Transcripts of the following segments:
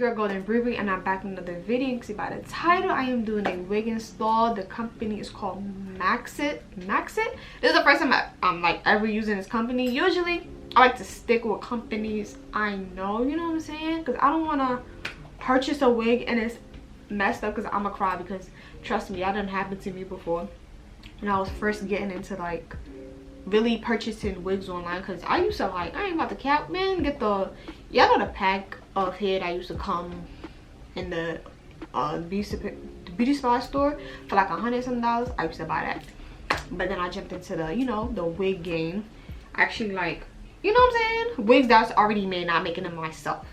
girl Golden Bravery, and I'm back in another video. You can see by the title I am doing a wig install. The company is called MOXIKA. This is the first time I'm like ever using this company. Usually I like to stick with companies I know, you know what I'm saying, because I don't want to purchase a wig and it's messed up, because I'm gonna cry. Because trust me, that didn't happen to me before when I was first getting into like really purchasing wigs online. Because I used to, like, I ain't about to cap, man, get the, y'all know the pack of hair that used to come in the beauty supply store for like $100 something. I used to buy that, but then I jumped into the, you know, the wig game. Actually, like, you know what I'm saying, wigs that's already made, not making them myself.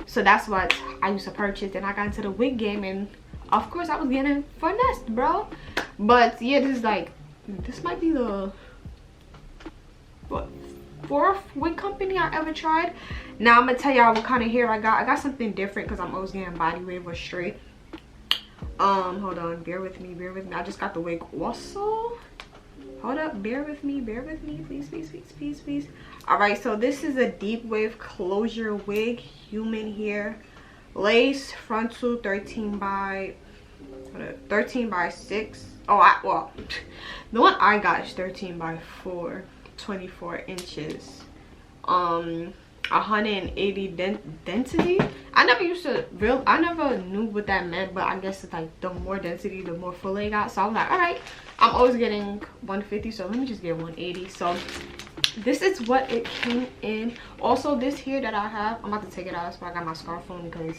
So that's what I used to purchase, and I got into the wig game, and of course I was getting finessed, bro. But yeah, this is like, this might be the what, 4th wig company I ever tried. Now I'm gonna tell y'all what kind of hair I got. I got something different because I'm always getting body wave or straight. Hold on, bear with me. I just got the wig also. Hold up, bear with me, please. All right, so this is a deep wave closure wig, human hair, lace, frontal, 13 by 6. Oh, well, the one I got is 13 by 4, 24 inches, 180 density. I never knew what that meant, but I guess it's like the more density, the more full I got. So I'm like, all right, I'm always getting 150, so let me just get 180. So this is what it came in. Also, this here that I have, I'm about to take it out. So I got my scarf on because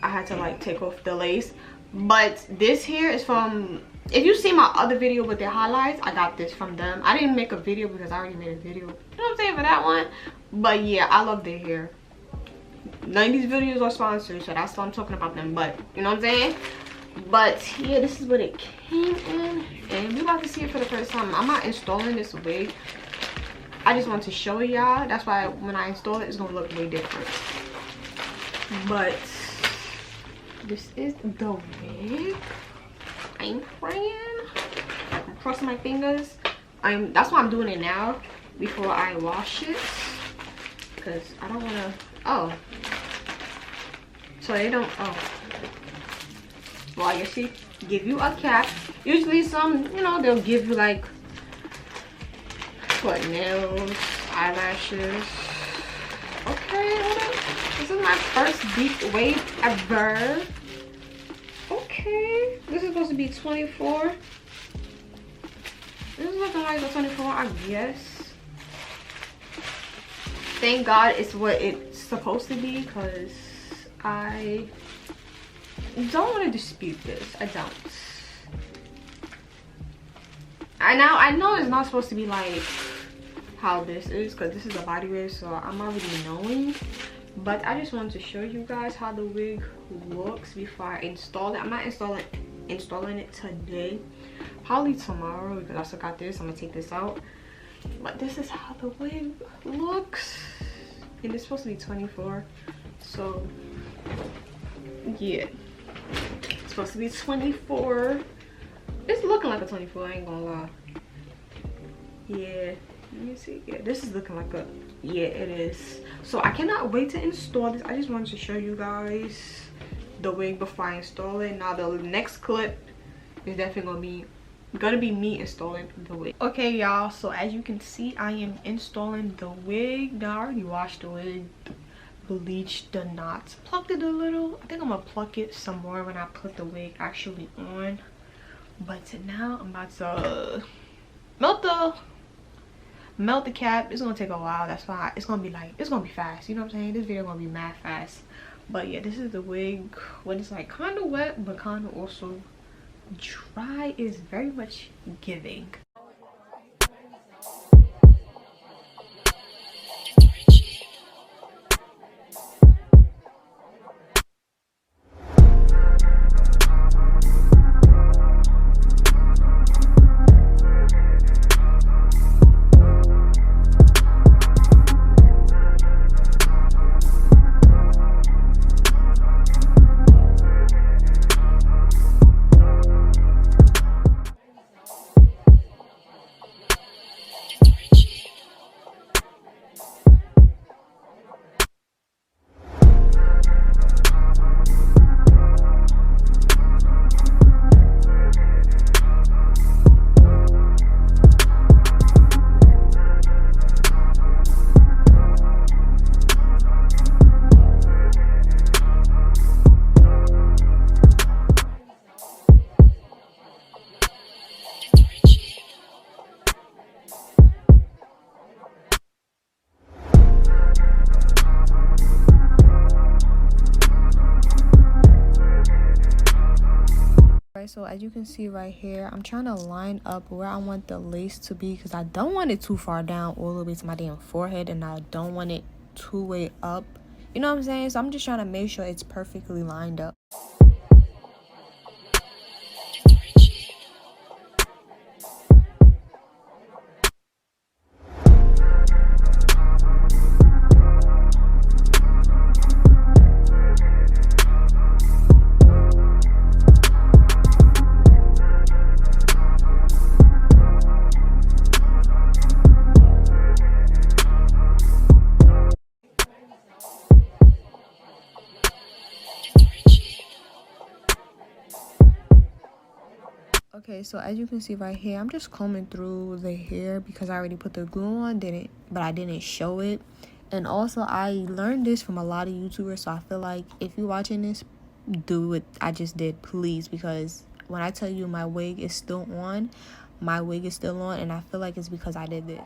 I had to like take off the lace. But this here is from, if you see my other video with their highlights, I got this from them. I didn't make a video because I already made a video, you know what I'm saying, for that one. But yeah, I love their hair. None of these videos are sponsored, so that's why I'm talking about them, but you know what I'm saying. But yeah, this is what it came in, and we're about to see it for the first time. I'm not installing this wig, I just want to show y'all. That's why when I install it, it's gonna look way different. But this is the wig. I'm praying, I'm crossing my fingers. That's why I'm doing it now before I wash it, because I don't want to. Oh, so they don't. Oh, well, I guess they give you a cap. Usually some, you know, they'll give you like what, nails, eyelashes. Okay, hold on. This is my first deep wave ever. Okay, this is supposed to be 24. This is looking like a 24, I guess. Thank God it's what it's supposed to be, because I don't want to dispute this. I don't. I know it's not supposed to be like how this is, because this is a body wave, so I'm already knowing. But I just wanted to show you guys how the wig looks before I install it. I'm not installing it today, probably tomorrow, because I still got this. I'm gonna take this out, but this is how the wig looks, and it's supposed to be 24. So yeah, it's supposed to be 24. It's looking like a 24, I ain't gonna lie. Yeah, let me see. Yeah, this is looking like a, yeah, it is. So I cannot wait to install this. I just wanted to show you guys the wig before I install it. Now the next clip is definitely gonna be me installing the wig. Okay, y'all, so as you can see, I am installing the wig. Now I already washed the wig, bleached the knots, plucked it a little. I think I'm gonna pluck it some more when I put the wig actually on. But now I'm about to melt the cap. It's gonna take a while, that's why it's gonna be like, it's gonna be fast, you know what I'm saying. This video gonna be mad fast. But yeah, this is the wig when it's like kind of wet but kind of also dry. Is very much giving. Alright, so as you can see right here, I'm trying to line up where I want the lace to be because I don't want it too far down all the way to my damn forehead, and I don't want it too way up. You know what I'm saying? So I'm just trying to make sure it's perfectly lined up. Okay, so as you can see right here, I'm just combing through the hair because I already put the glue on, but I didn't show it. And also, I learned this from a lot of YouTubers, so I feel like if you're watching this, do what I just did, please, because when I tell you my wig is still on, my wig is still on, and I feel like it's because I did this.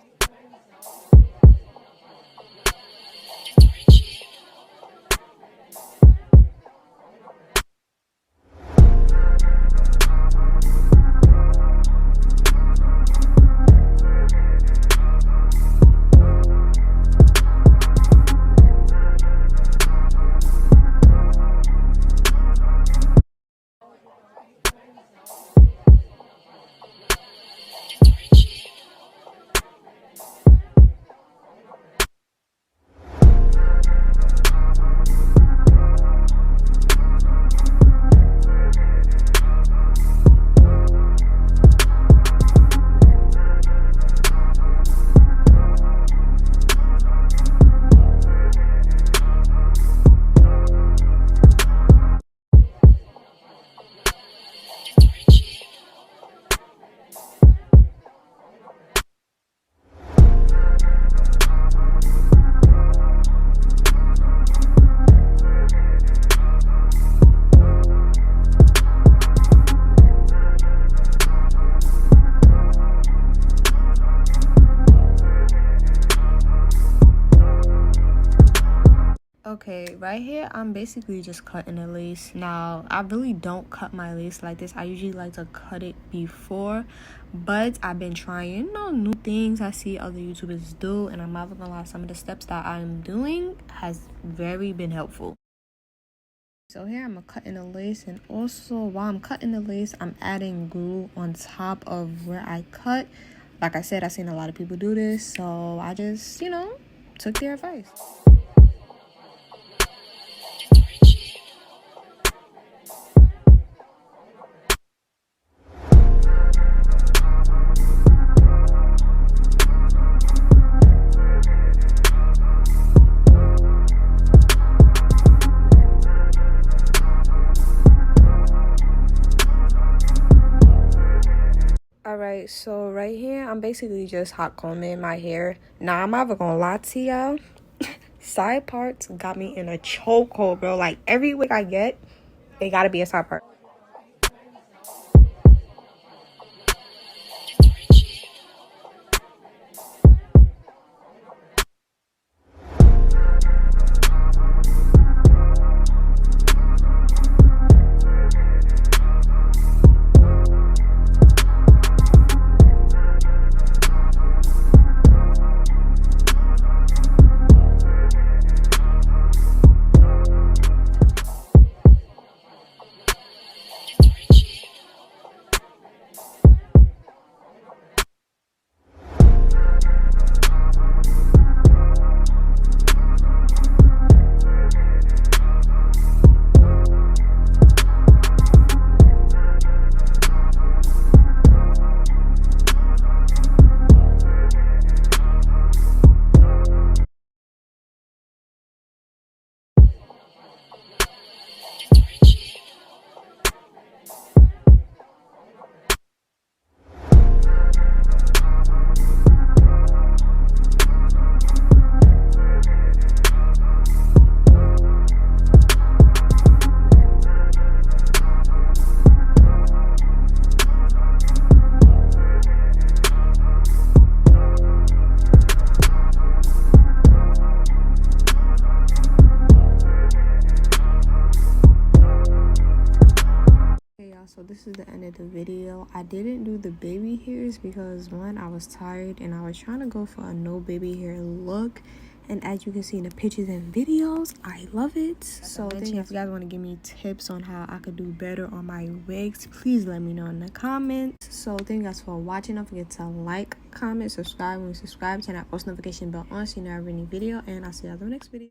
Okay, right here I'm basically just cutting a lace. Now I really don't cut my lace like this. I usually like to cut it before, but I've been trying, new things I see other YouTubers do, and I'm not gonna lie, some of the steps that I'm doing has very been helpful. So here I'm cutting the lace, and also while I'm cutting the lace, I'm adding glue on top of where I cut. Like I said, I've seen a lot of people do this, so I just, took their advice. Alright, so right here, I'm basically just hot combing my hair. Now, I'm not even gonna lie to y'all. Side parts got me in a chokehold, bro. Like, every wig I get, it gotta be a side part. is the end of the video. I didn't do the baby hairs because one, I was tired and I was trying to go for a no baby hair look, and as you can see in the pictures and videos, I love it. So if you guys want to give me tips on how I could do better on my wigs, please let me know in the comments. So thank you guys for watching. Don't forget to like, comment, subscribe. When you subscribe, turn that post notification bell on so you never have any video, and I'll see you guys in the next video.